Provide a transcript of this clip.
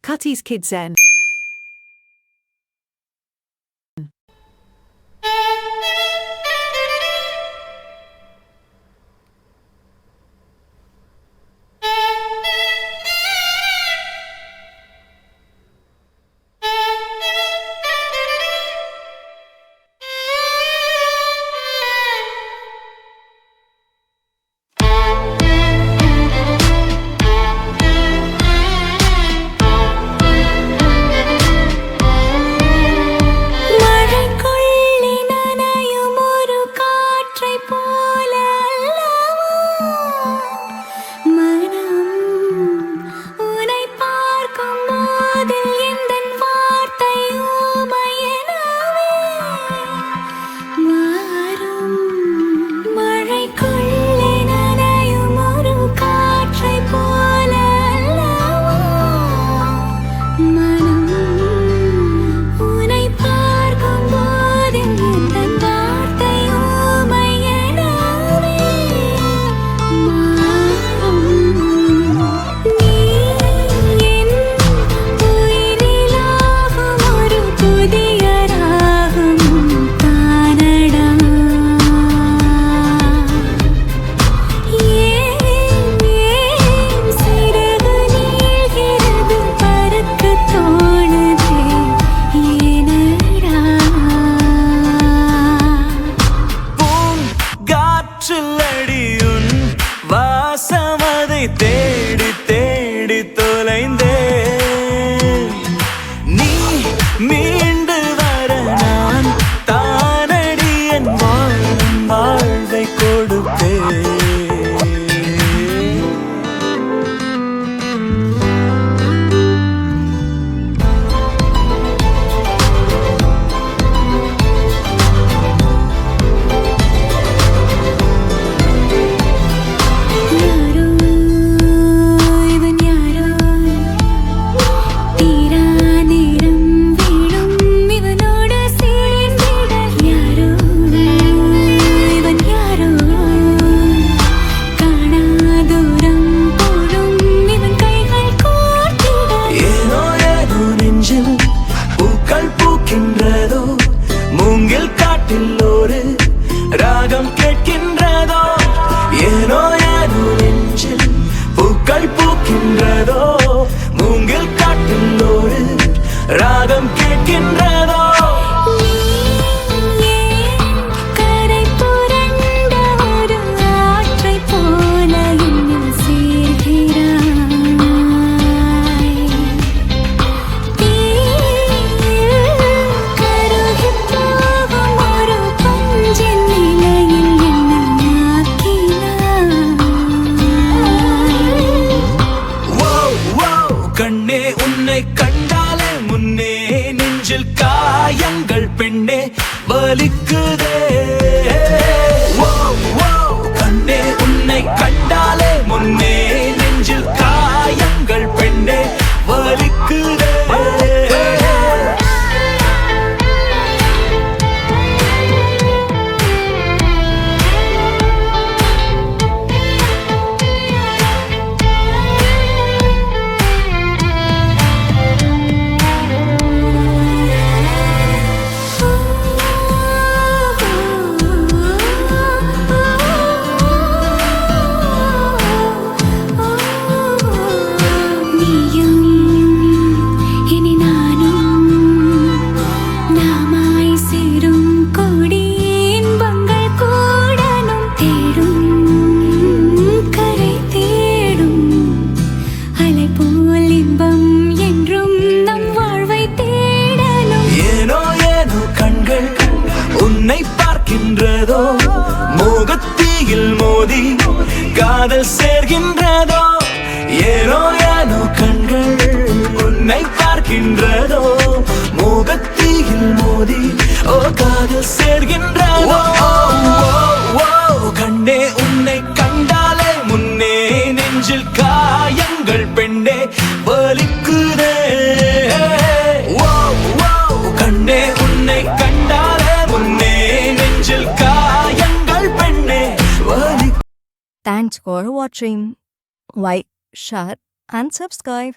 Cutty's Kid Zen. தேடி தேடி தொலைந்தே நீ மீண்டு வர நான் தானடி என் வாழ்வை கொடுத்தேன். மூங்கில் காட்டில் ஒரு ராகம் கேட்கின்றதோ, ஏனோ ஏதோ நெஞ்சில் பூக்கள் பூக்கின்றதோ. மூங்கில் காட்டில் ஒரு ராகம் கேட்கின்றதோ. கண்ணே உன்னை கண்டாலே முன்னே நெஞ்சில் காயங்கள் பெண்ணே வலிக்குதே. கண்ணே உன்னை கண்டாலே முன்னே நெஞ்சில் காயங்கள் பெண்ணே வலிக்குதே. உன்னை பார்க்கின்றதோ, மோகத்தீயில் மோதி காதல் சேர்கின்றதோ. ஏனோ ஏனோ கண்கள் உன்னை பார்க்கின்றதோ, மோகத்தீயில் மோதி காதல் சேர்கின்றதோ. கண்ணே உன்னை கண்டாலே முன்னே நெஞ்சில் காயங்கள் பெண்ணே வலிக்குதே. கண்ணே உன்னை கண்டாலே முன்னே நெஞ்சில் காயங்கள் பெண்ணே வலி. Thanks for watching. Like, share and subscribe.